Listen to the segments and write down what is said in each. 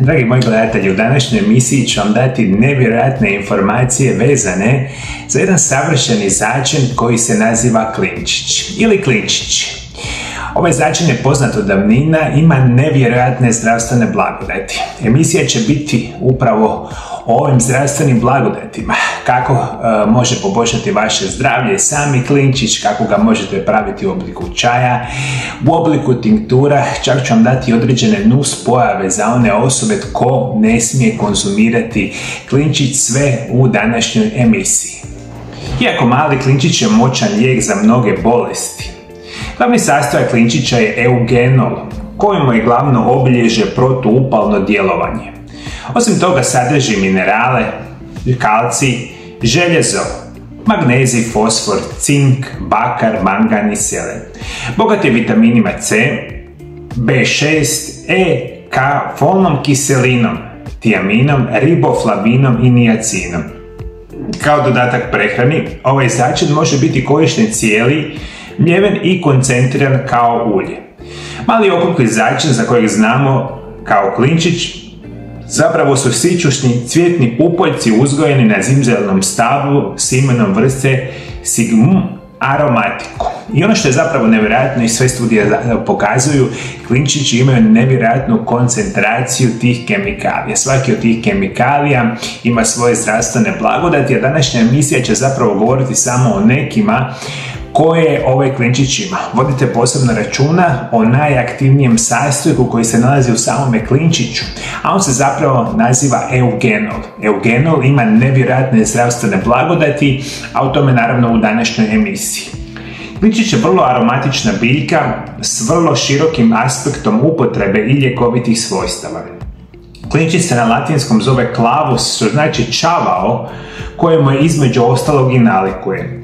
Dragi moji gledatelji, u današnjoj emisiji ću vam dati nevjerojatne informacije vezane za jedan savršeni začin koji se naziva klinčić ili klinčić. Ovaj začin je poznat od davnina, ima nevjerojatne zdravstvene blagodati. Emisija će biti upravo o ovim zdravstvenim blagodatima. Kako može poboljšati vaše zdravlje sami klinčić, kako ga možete praviti u obliku čaja, u obliku tinktura, čak ću vam dati određene nus pojave za one osobe tko ne smije konzumirati klinčić, sve u današnjoj emisiji. Iako mali klinčić je moćan lijek za mnoge bolesti. Glavni sastojak klinčića je eugenol, kojemu je glavno obilježje protuupalno djelovanje. Osim toga sadrži minerale, kalcij, željezo, magnezij, fosfor, cink, bakar, mangan i selen. Bogat je vitaminima C, B6, E, K, folnom kiselinom, tiaminom, riboflavinom i niacinom. Kao dodatak prehrani, ovaj začin može biti korišten cijeli, mljeven i koncentriran kao ulje. Mali okrugli začin za kojeg znamo kao klinčić zapravo su sićušni cvjetni pupoljci uzgojeni na zimzelenom stablu s imenom vrste Sigmum aromatico. I ono što je zapravo nevjerojatno i sve studije pokazuju, klinčići imaju nevjerojatnu koncentraciju tih kemikalija. Svaki od tih kemikalija ima svoje zdravstvene blagodati, a današnja emisija će zapravo govoriti samo o nekima koje ovaj klinčić ima. Vodite posebno računa o najaktivnijem sastojku koji se nalazi u samome klinčiću, a on se zapravo naziva eugenol. Eugenol ima nevjerojatne zdravstvene blagodati, a o tome naravno u današnjoj emisiji. Klinčić je vrlo aromatična biljka s vrlo širokim aspektom upotrebe i ljekovitih svojstava. Klinčić se na latinskom zove clavus, što znači čavao, kojemu je između ostalog i nalikuje.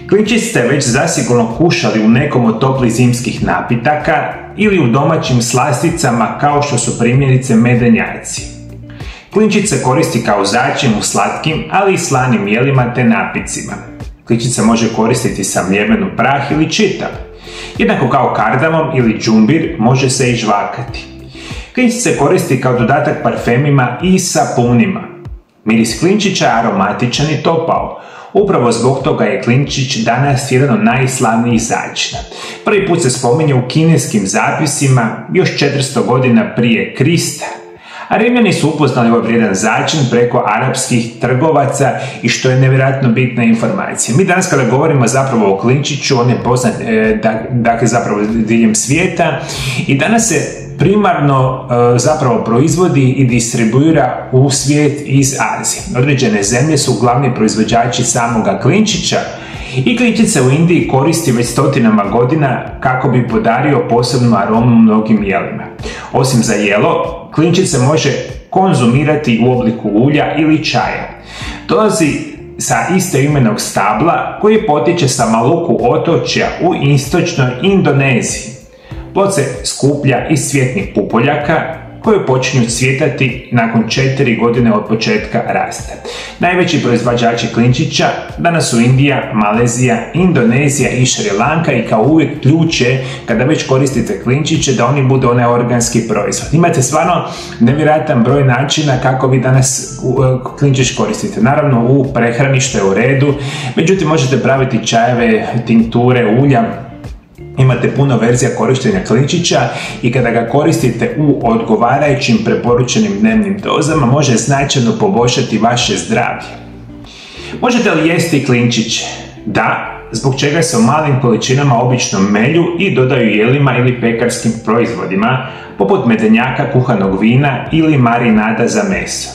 Klinčić ste već zasigurno kušali u nekom od toplih zimskih napitaka ili u domaćim slasticama kao što su primjerice medenjaci. Klinčić se koristi kao začin u slatkim, ali i slanim jelima te napitcima. Klinčić se može koristiti sa mljeven u prah ili čitav. Jednako kao kardamom ili džumbir može se i žvakati. Klinčić se koristi kao dodatak parfemima i sapunima. Miris klinčića je aromatičan i topao. Upravo zbog toga je klinčić danas jedan od najslavnijih začina. Prvi put se spominje u kineskim zapisima još 400 godina prije Krista, a Rimljani su upoznali ovaj vrijedan začin preko arapskih trgovaca i što je nevjerojatno bitna informacija. Mi danas kada govorimo zapravo o klinčiću, on je poznat dakle zapravo diljem svijeta i danas se primarno zapravo proizvodi i distribuira u svijet iz Azije. Određene zemlje su glavni proizvođači samoga klinčića i klinčić se u Indiji koristi već stotinama godina kako bi podario posebnu aromu mnogim jelima. Osim za jelo, klinčić se može konzumirati u obliku ulja ili čaja. Dolazi sa istoimenog stabla koji potiče sa Maluku otočja u istočnoj Indoneziji. Plod se skuplja iz cvjetnih pupoljaka koji počinju cvjetati nakon 4 godine od početka rasta. Najveći proizvođači klinčića danas su Indija, Malezija, Indonezija i Šri Lanka i kao uvijek ključ je kada već koristite klinčiće da oni budu onaj organski proizvod. Imate stvarno nevjerojatan broj načina kako vi danas klinčić koristite. Naravno u prehrani što je u redu, međutim možete praviti čajeve, tinkture, ulja. Imate puno verzija korištenja klinčića i kada ga koristite u odgovarajućim preporučenim dnevnim dozama može značajno poboljšati vaše zdravlje. Možete li jesti klinčiće? Da, zbog čega se u malim količinama obično melju i dodaju jelima ili pekarskim proizvodima, poput medenjaka, kuhanog vina ili marinada za meso.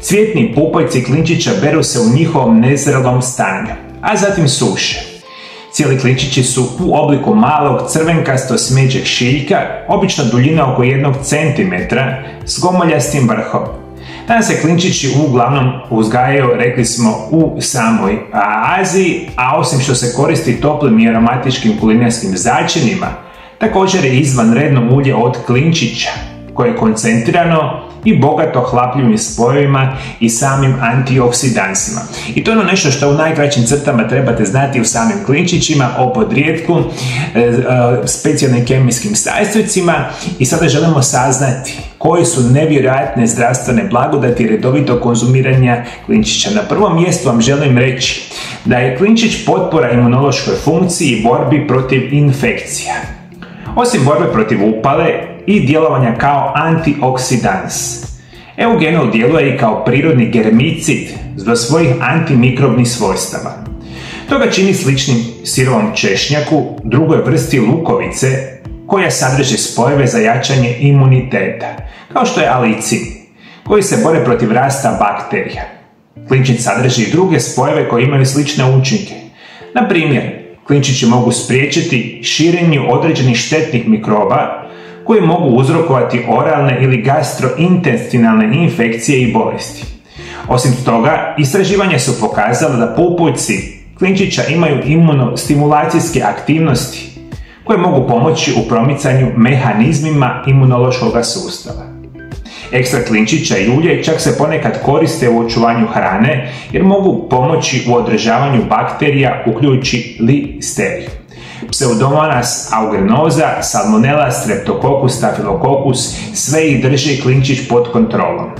Cvjetni pupoljci klinčića beru se u njihovom nezrelom stanju, a zatim suše. Cijeli klinčići su u obliku malog crvenkasto smeđeg šiljka, obično duljine oko 1 cm, s gomoljastim vrhom. Danas se klinčići uglavnom uzgajaju, rekli smo, u samoj Aziji, a osim što se koristi toplim i aromatičkim kulinarskim začinima, također je izvanredno ulje od klinčića, koje je koncentrirano i bogato hlapljivim spojevima i samim antioksidansima. I to je ono nešto što u najkraćim crtama trebate znati u samim klinčićima, o podrijetku, specijalnim kemijskim sastojcima, i sada želimo saznati koji su nevjerojatne zdravstvene blagodati redovitog konzumiranja klinčića. Na prvom mjestu vam želim reći da je klinčić potpora imunološkoj funkciji i borbi protiv infekcija. Osim borbe protiv upale i djelovanja kao antioksidans, eugenol djeluje i kao prirodni germicid zbog svojih antimikrobnih svojstava. To ga čini sličnim sirovom češnjaku, drugoj vrsti lukovice, koja sadrži spojeve za jačanje imuniteta, kao što je alicin, koji se bore protiv rasta bakterija. Klinčić sadrži i druge spojeve koji imaju slične učinke. Na primjer, klinčići mogu spriječiti širenje određenih štetnih mikroba koji mogu uzrokovati oralne ili gastrointestinalne infekcije i bolesti. Osim toga, istraživanja su pokazala da pupoljci klinčića imaju imunostimulacijske aktivnosti koje mogu pomoći u promicanju mehanizmima imunološkog sustava. Ekstrakt klinčića i ulje čak se ponekad koriste u očuvanju hrane jer mogu pomoći u održavanju bakterija uključujući listeriju, Pseudomonas aeruginosa, Salmonella, Streptococcus, Staphylococcus, sve ih drži klinčić pod kontrolom.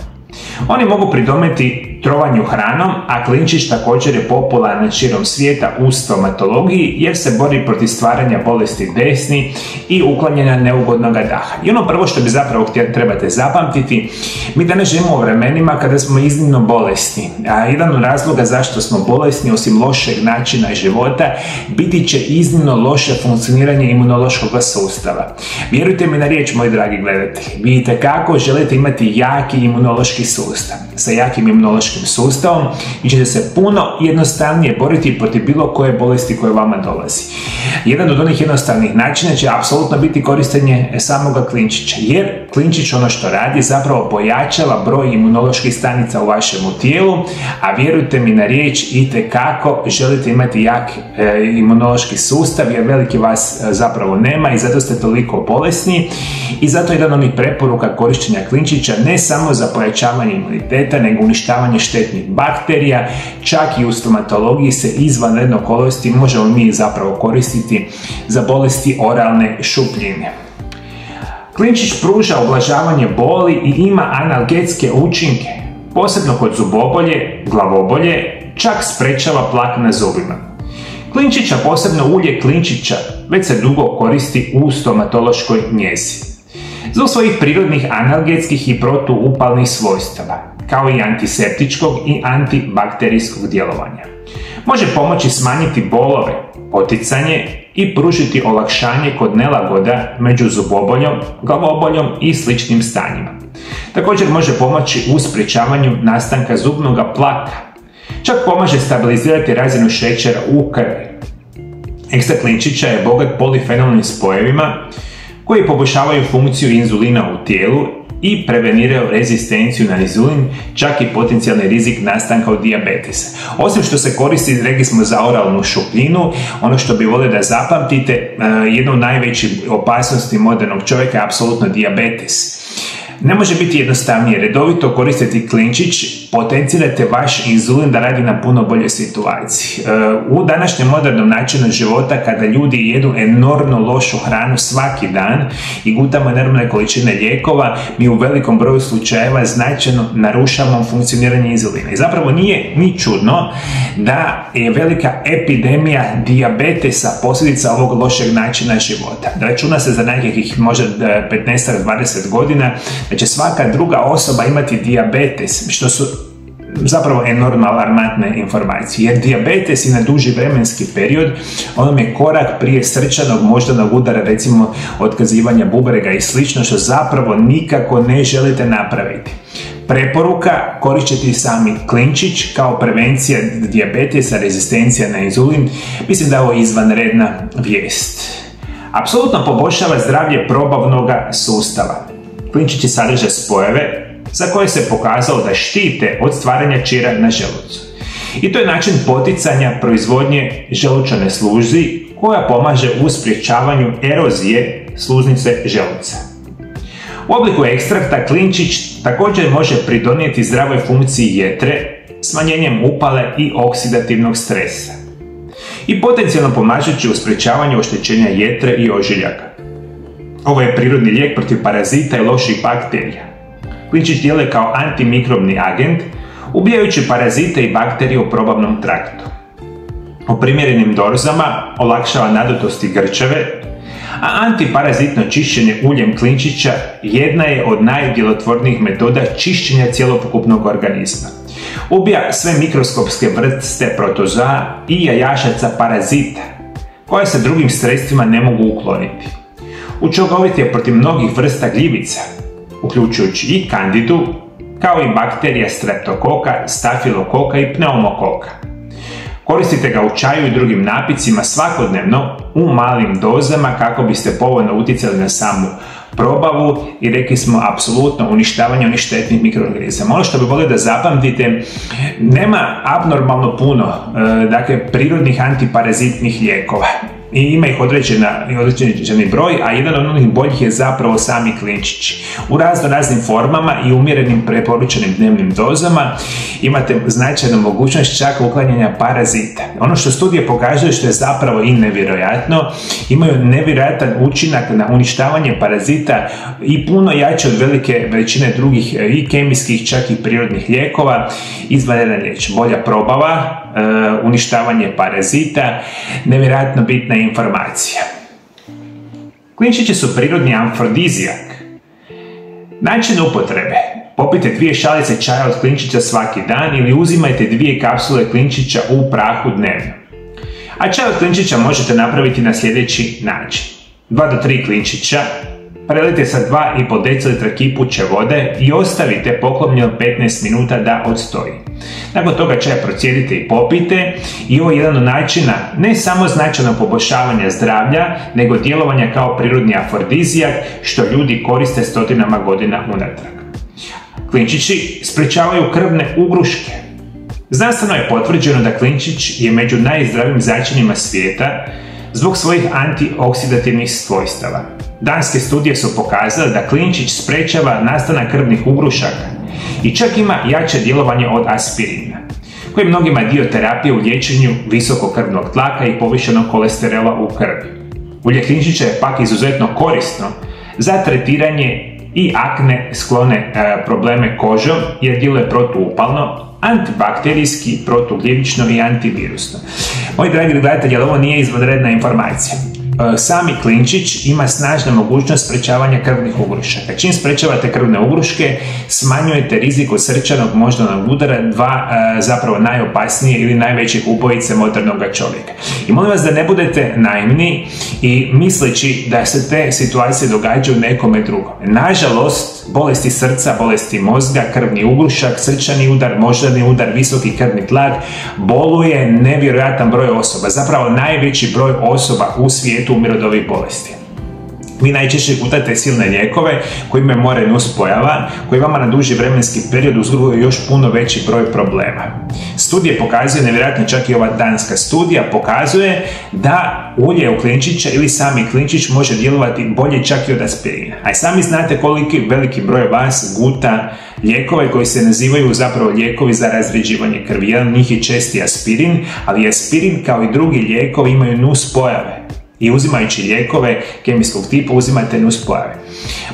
Oni mogu pridometi trovanju hranom, a klinčić također je popularan širom svijeta u stomatologiji jer se bori protiv stvaranja bolesti desni i uklanjanja neugodnog daha. I ono prvo što bi zapravo trebate zapamtiti, mi danas živimo u vremenima kada smo iznimno bolesni, a jedan od razloga zašto smo bolesni, osim lošeg načina života, biti će iznimno loše funkcioniranje imunološkog sustava. Vjerujte mi na riječ, moji dragi gledatelji, vi itekako želite imati jaki imunološki sustav. Sa jakim imunološkim sustavom vi ćete se puno jednostavnije boriti protiv bilo koje bolesti koje vama dolazi. Jedan od onih jednostavnih načina će apsolutno biti korištenje samoga klinčića, jer klinčić ono što radi zapravo pojačava broj imunoloških stanica u vašem tijelu, a vjerujte mi na riječ, itekako želite imati jak imunološki sustav jer veliki vas zapravo nema i zato ste toliko bolesni, i zato je jedan od onih preporuka korištenja klinčića ne samo za pojačavanje imuniteta, nego uništavanje štetnih bakterija. Čak i u stomatologiji se izvanredno koristi, možemo mi zapravo koristiti za bolesti oralne šupljine. Klinčić pruža ublažavanje boli i ima analgetske učinke, posebno kod zubobolje, glavobolje, čak sprečava plak na zubima. Klinčića, posebno ulje klinčića, već se dugo koristi u stomatološkoj njezi zbog svojih prirodnih analgetskih i protuupalnih svojstava, kao i antiseptičkog i antibakterijskog djelovanja. Može pomoći smanjiti bolove, poticanje i pružiti olakšanje kod nelagoda među zuboboljom, glavoboljom i sličnim stanjima. Također može pomoći u sprječavanju nastanka zubnog plaka. Čak pomaže stabilizirati razinu šećera u krvi. Ekstrakt klinčića je bogat polifenolnim spojevima koji poboljšavaju funkciju inzulina u tijelu i preveniraju rezistenciju na inzulin, čak i potencijalni rizik nastanka od dijabetesa. Osim što se koristi, rekli smo, za oralnu šupljinu, ono što bi volio da zapamtite, jedna od najvećih opasnosti modernog čovjeka je apsolutno dijabetes. Ne može biti jednostavnije. Redovito koristiti klinčić, potencirate vaš inzulin da radi na puno boljoj situaciji. U današnjem modernom načinu života, kada ljudi jedu enormno lošu hranu svaki dan i gutamo enormne količine lijekova, mi u velikom broju slučajeva značajno narušavamo funkcioniranje inzulina. I zapravo nije ni čudno da je velika epidemija dijabetesa posljedica ovog lošeg načina života. Računa se za nekih možda 15-20 godina da će svaka druga osoba imati dijabetes, što su zapravo enormno alarmantne informacije, jer dijabetes i na duži vremenski period on je korak prije srčanog moždanog udara, recimo otkazivanja bubrega i slično, što zapravo nikako ne želite napraviti. Preporuka: korišćiti sami klinčić kao prevencija dijabetesa, rezistencija na inzulin. Mislim da je ovo izvanredna vijest. Apsolutno poboljšava zdravlje probavnog sustava. Klinčići sadrže spojeve za koje se pokazalo da štite od stvaranja čira na želucu. I to je način poticanja proizvodnje želučane sluzi koja pomaže u sprječavanju erozije sluznice želuca. U obliku ekstrakta klinčić također može pridonijeti zdravoj funkciji jetre, smanjenjem upale i oksidativnog stresa. I potencijalno pomažući u sprečavanju oštećenja jetre i ožiljaka. Ovo je prirodni lijek protiv parazita i loših bakterija. Klinčić djeluje kao antimikrobni agent, ubijajući parazite i bakterije u probavnom traktu. U primjerenim dozama olakšava nadutost i grčeve, a antiparazitno čišćenje uljem klinčića jedna je od najdjelotvornijih metoda čišćenja cjelokupnog organizma. Ubija sve mikroskopske vrste protozoa i jajašaca parazita, koje se drugim sredstvima ne mogu ukloniti. Učinkovit je protiv mnogih vrsta gljivica, uključujući i kandidu, kao i bakterija streptokoka, stafilokoka i pneumokoka. Koristite ga u čaju i drugim napicima svakodnevno u malim dozama kako biste povoljno utjecali na samu probavu i rekli smo apsolutno uništavanje onih štetnih mikroorganizama. Ono što bi volio da zapamtite, nema abnormalno puno prirodnih antiparazitnih lijekova. I ima ih određeni broj, a jedan od onih boljih je zapravo sami klinčić. U raznim formama i umjerenim preporučenim dnevnim dozama imate značajnu mogućnost čak uklanjanja parazita. Ono što studije pokazuju, što je zapravo i nevjerojatno, imaju nevjerojatan učinak na uništavanje parazita i puno jače od velike većine drugih i kemijskih, čak i prirodnih lijekova. Izvanredan lijek, bolja probava, uništavanje parazita, nevjerojatno bitna informacija. Klinčići su prirodni afrodizijak. Način upotrebe: popijte 2 šalice čaja od klinčića svaki dan ili uzimajte 2 kapsule klinčića u prahu dnevno. A čaj od klinčića možete napraviti na sljedeći način: 2 do 3 klinčića prelijte sa 2,5 dl kipuće vode i ostavite poklopljeno 15 minuta da odstoji. Nakon toga čaj procijedite i popijte, i ovo je jedan od načina ne samo značajnog poboljšavanja zdravlja, nego djelovanja kao prirodni afrodizijak, što ljudi koriste stotinama godina unatrag. Klinčići sprečavaju krvne ugruške. Znanstveno je potvrđeno da klinčić je među najzdravijim začinima svijeta zbog svojih antioksidativnih svojstava. Danske studije su pokazale da klinčić sprečava nastanak krvnih ugrušaka i čak ima jače djelovanje od aspirina, koji je mnogima dio terapije u liječenju visokog krvnog tlaka i povišenog kolesterola u krvi. Ulje klinčića je pak izuzetno korisno za tretiranje i akne sklone probleme kožom, jer djeluje protuupalno, antibakterijski, protugljivično i antivirusno. Moji dragi gledatelji, ovo nije izvanredna informacija. Sami klinčić ima snažnu mogućnost sprečavanja krvnih ugrušaka. Čim sprečavate krvne ugruške, smanjujete rizik od srčanog moždanog udara, dva zapravo najopasnije ili najvećih ubojice modernog čovjeka. I molim vas da ne budete naivni i misleći da se te situacije događaju nekome drugom. Nažalost, bolesti srca, bolesti mozga, krvni ugrušak, srčani udar, moždani udar, visoki krvni tlak boluje nevjerojatan broj osoba. Zapravo najveći broj osoba u svijetu umire od ovih bolesti. Vi najčešće gutate silne lijekove koji imaju more nuspojava, koji vama na duži vremenski period uzrokuju još puno veći broj problema. Studije pokazuju, nevjerojatno čak i ova danska studija pokazuje da ulje u klinčića ili sami klinčić može djelovati bolje čak i od aspirina. A i sami znate koliki veliki broj vas guta lijekove koji se nazivaju zapravo lijekovi za razređivanje krvi. Jedan od njih je česti aspirin, ali aspirin kao i drugi lijekovi imaju nuspojave. I uzimajući lijekove kemijskog tipa uzimate nuspojave.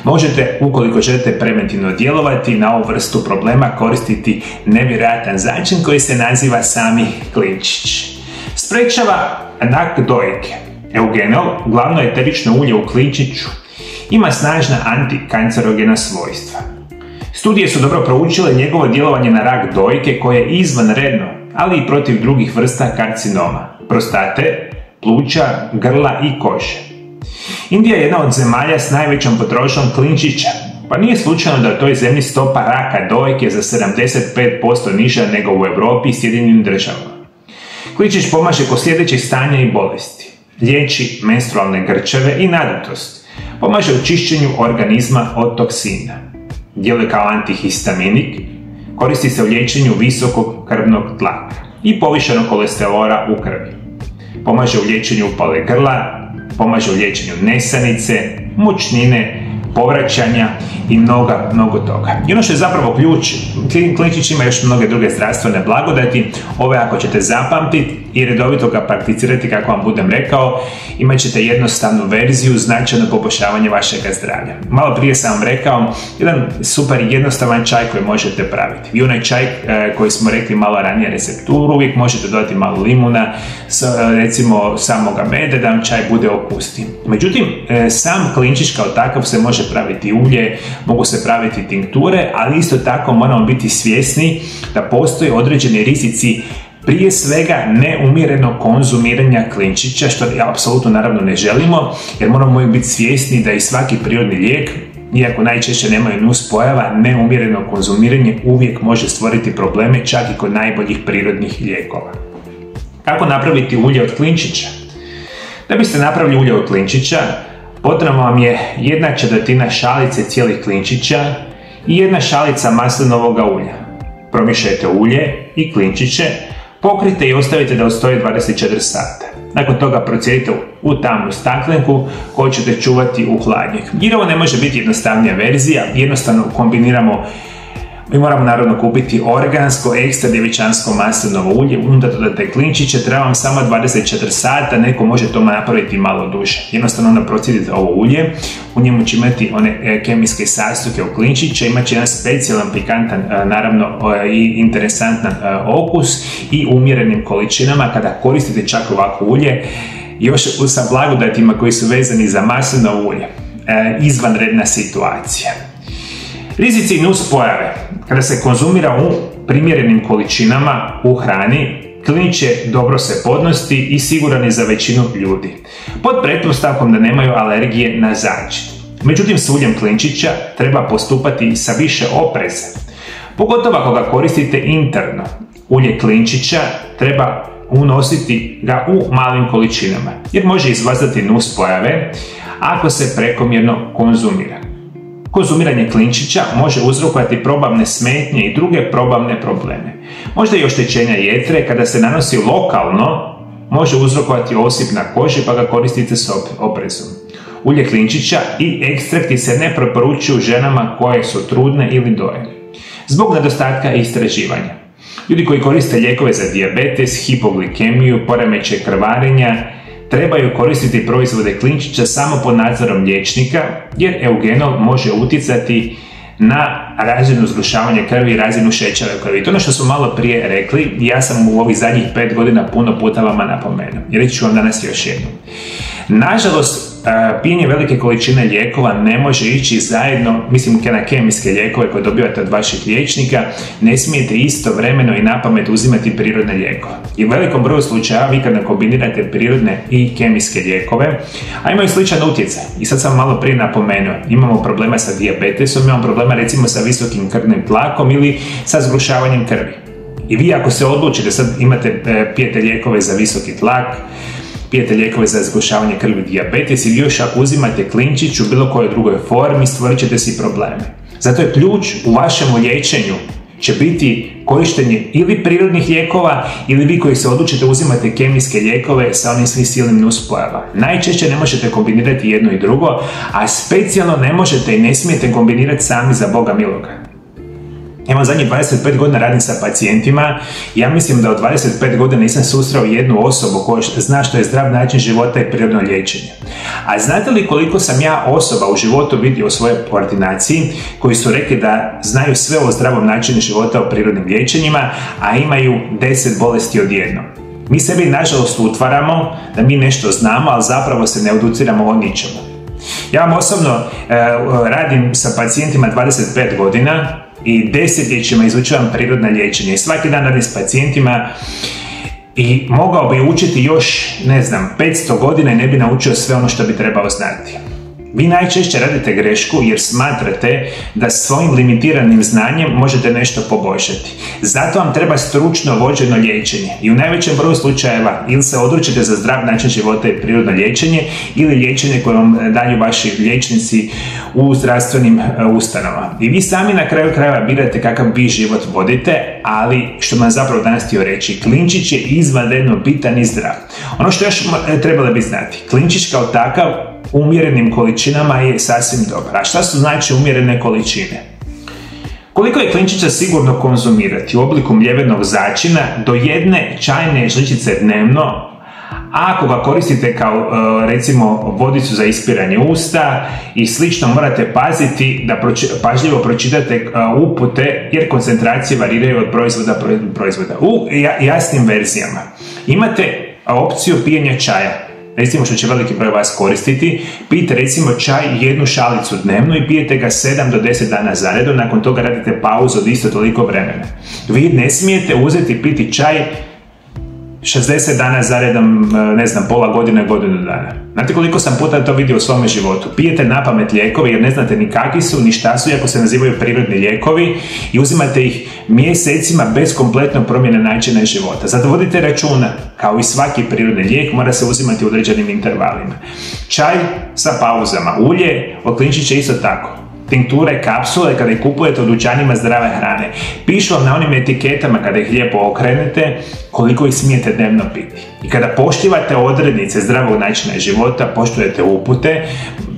Možete, ukoliko želite preventivno djelovati na ovu vrstu problema, koristiti nevjerojatan začin koji se naziva sami klinčić. Sprečava rak dojke. Eugenol, glavno eterično ulje u klinčiću, ima snažna antikancerogena svojstva. Studije su dobro proučile njegovo djelovanje na rak dojke koje je izvanredno, ali i protiv drugih vrsta karcinoma, prostate, pluća, grla i kože. Indija je jedna od zemalja s najvećom potrošnjom klinčića, pa nije slučajno da u toj zemlji stopa raka dojke za 75% niža nego u Europi i Sjedinjenim državama. Klinčić pomaže kod sljedećih stanja i bolesti. Liječi menstrualne grčeve i nadutost. Pomaže u čišćenju organizma od toksina. Djeluje kao antihistaminik. Koristi se u liječenju visokog krvnog tlaka i povišenog kolesterola u krvi. Pomaže u liječenju upale grla, pomaže u liječenju nesanice, mučnine, povraćanja i mnogo toga. I ono što je zapravo ključ, klinčić ima još mnoge druge zdravstvene blagodati, ove ako ćete zapamtiti i redovito ga prakticirati kako vam budem rekao, imat ćete jednostavnu verziju, značajno poboljšavanje vašeg zdravlja. Malo prije sam vam rekao, jedan super jednostavan čaj koji možete praviti. I onaj čaj koji smo rekli malo ranije recepturu, uvijek možete dodati malo limuna, recimo samoga meda da vam čaj bude okusniji. Međutim, sam klinčić kao takav se može praviti ulje, mogu se praviti tinkture, ali isto tako moramo biti svjesni da postoje određeni rizici, prije svega neumjereno konzumiranja klinčića, što apsolutno naravno ne želimo, jer moramo biti svjesni da i svaki prirodni lijek, iako najčešće nemaju nuspojava, neumjereno konzumiranje uvijek može stvoriti probleme čak i kod najboljih prirodnih lijekova. Kako napraviti ulje od klinčića? Da biste napravili ulje od klinčića, potrebno vam je 1/4 šalice cijelih klinčića i 1 šalica maslinovog ulja. Promiješajte ulje i klinčiće, pokrijte i ostavite da stoje 24 sata. Nakon toga procijedite u tamnu staklenku koju ćete čuvati u hladnjak. Jer ovo ne može biti jednostavnija verzija, jednostavno kombiniramo. Mi moramo naravno kupiti organsko, ekstra djevičansko maslinovo ulje, unutar dodate klinčiće, treba vam samo 24 sata, neko može to napraviti malo duže. Jednostavno onda procijedite ovo ulje, u njemu će imati one kemijske sastojke u klinčiće, imat će jedan specijalan, pikantan, naravno i interesantan okus i umjerenim količinama. Kada koristite čak ovako ulje, još sa blagodatima koji su vezani za maslinovo ulje, izvanredna situacija. Rizici i nuspojave. Kada se konzumira u primjerenim količinama u hrani, klinčić je dobro se podnosti i siguran je za većinu ljudi, pod pretpostavkom da nemaju alergije na začin. Međutim, s uljem klinčića treba postupati sa više opreza, pogotovo ako ga koristite interno. Ulje klinčića treba unositi ga u malim količinama, jer može izazvati nuspojave ako se prekomjerno konzumira. Konzumiranje klinčića može uzrokovati probavne smetnje i druge probavne probleme. Možda i oštećenja jetre, kada se nanosi lokalno, može uzrokovati osip na koži, pa ga koristite s oprezom. Ulje klinčića i ekstrakti se ne preporučuju ženama koje su trudne ili doje, zbog nedostatka istraživanja. Ljudi koji koriste lijekove za dijabetes, hipoglikemiju, poremećaj krvarenja, trebaju koristiti proizvode klinčića samo pod nadzorom liječnika, jer eugenol može utjecati na razinu zgrušavanja krvi i razinu šećera u krvi. To je ono što smo malo prije rekli i ja sam u ovih zadnjih 5 godina puno puta vama napomenuo. I reći ću vam danas još jednom. Nažalost, pijenje velike količine lijekova ne može ići zajedno, mislim na kemijske lijekove koje dobivate od vaših liječnika, ne smijete istovremeno i napamet uzimati prirodne lijekove. I u velikom broju slučajeva vi kada kombinirate prirodne i kemijske lijekove, a imaju sličan utjecaj. I sad sam malo prije napomenuo, imamo problema sa dijabetesom, imamo problema recimo sa visokim krvnim tlakom ili sa zgrušavanjem krvi. I vi ako se odlučite, sad pijete lijekove za visoki tlak, pijete lijekove za zgrušavanje krvi, dijabetes ili još ako uzimate klinčić u bilo kojoj drugoj formi, stvorit ćete si probleme. Zato je ključ u vašem liječenju će biti korištenje ili prirodnih lijekova ili vi koji se odlučite uzimate kemijske lijekove sa onim svim silnim nuspojava. Najčešće ne možete kombinirati jedno i drugo, a specijalno ne možete i ne smijete kombinirati sami za Boga miloga. Ja zadnjih 25 godina radim sa pacijentima i ja mislim da od 25 godina nisam susreo jednu osobu koja zna što je zdrav način života i prirodno liječenje. A znate li koliko sam ja osoba u životu vidio u svojoj ordinaciji koji su rekli da znaju sve o zdravom načinu života o prirodnim liječenjima, a imaju 10 bolesti odjednom. Mi sebi nažalost utvaramo da mi nešto znamo, ali zapravo se ne educiramo o ničemu. Ja vam osobno radim sa pacijentima 25 godina i desetljećima izučavam prirodna liječenja i svaki dan radim s pacijentima i mogao bi učiti još, 500 godina i ne bi naučio sve ono što bi trebao znati. Vi najčešće radite grešku jer smatrate da svojim limitiranim znanjem možete nešto poboljšati. Zato vam treba stručno vođeno liječenje i u najvećem broju slučajeva ili se odlučite za zdrav način života i prirodno liječenje ili liječenje koje vam daju vaši liječnici u zdravstvenim ustanovama. I vi sami na kraju krajeva birate kakav vi život vodite, ali što vam zapravo danas htio reći, klinčić je izvanredno bitan i zdrav. Ono što još trebali bi znati, klinčić kao takav u umjerenim količinama je sasvim dobra. A šta su znači umjerene količine? Koliko je klinčića sigurno konzumirati u obliku mljevenog začina do 1 čajne žličice dnevno, a ako ga koristite kao recimo vodicu za ispiranje usta i slično, morate paziti da pažljivo pročitate upute jer koncentracije variraju od proizvoda do proizvoda. U jasnim verzijama imate opciju pijenja čaja. Recimo što će veliki broj vas koristiti, pijete recimo čaj 1 šalicu dnevno i pijete ga 7 do 10 dana zaredom, nakon toga radite pauzu od isto toliko vremena. Vi ne smijete uzeti piti čaj 60 dana zaredom, ne znam, pola godine, godinu dana. Znate koliko sam puta to vidio u svome životu? Pijete napamet lijekove jer ne znate ni kakvi su, ni šta su, iako se nazivaju prirodni lijekovi, i uzimate ih mjesecima bez kompletno promjene načina života. Zato vodite računa, kao i svaki prirodni lijek, mora se uzimati u određenim intervalima. Čaj sa pauzama, ulje od klinčića isto tako. Tinkture, kapsule, kada ih kupujete u dućanima zdrave hrane. Pišu vam na onim etiketama kada ih lijepo okrenete koliko ih smijete dnevno piti. I kada poštivate odrednice zdravog načina života, poštujete upute,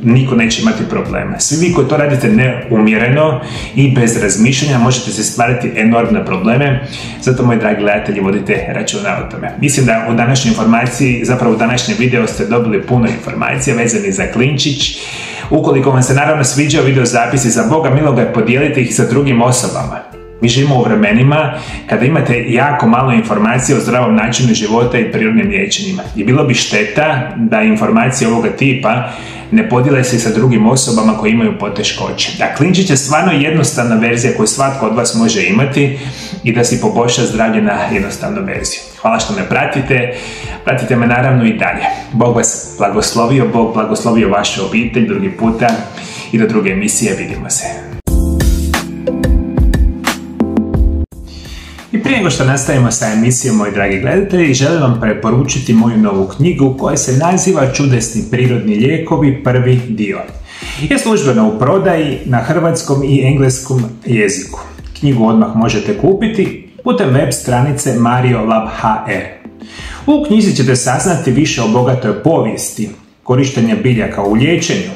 niko neće imati problema. Svi vi koji to radite neumjereno i bez razmišljanja možete se stvarati enormne probleme, zato moji dragi gledatelji vodite računa o tome. Mislim da u današnjoj informaciji, zapravo u današnjem videu ste dobili puno informacija vezanih za klinčić. Ukoliko vam se naravno sviđao video zapisi, za Boga miloga podijelite ih sa drugim osobama. Mi živimo u vremenima kada imate jako malo informacije o zdravom načinu života i prirodnim liječenjima. I bilo bi šteta da informacije ovoga tipa ne podijele se sa drugim osobama koji imaju poteškoće. Da, klinčić je stvarno jednostavna verzija koju svatko od vas može imati i da si poboljša zdravlje na jednostavnu verziju. Hvala što me pratite. Pratite me naravno i dalje. Bog vas blagoslovio, Bog blagoslovio vašu obitelj drugi puta i do druge emisije. Vidimo se. I prije nego što nastavimo sa emisijom, moji dragi gledatelji, želim vam preporučiti moju novu knjigu koja se naziva Čudesni prirodni lijekovi, prvi dio. Je službeno u prodaji na hrvatskom i engleskom jeziku. Knjigu odmah možete kupiti putem web stranice mariolab.hr. U knjizi ćete saznati više o bogatoj povijesti korištenja biljaka u liječenju.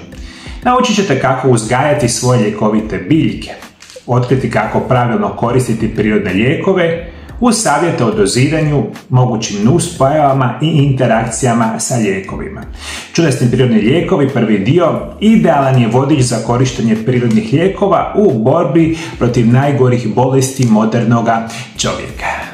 Naučit ćete kako uzgajati svoje ljekovite biljke, otkriti kako pravilno koristiti prirodne lijekove, uz savjete o doziranju, mogućim nuspojavama i interakcijama sa lijekovima. Čudesni prirodni lijekovi, prvi dio, idealan je vodič za korištenje prirodnih lijekova u borbi protiv najgorih bolesti modernoga čovjeka.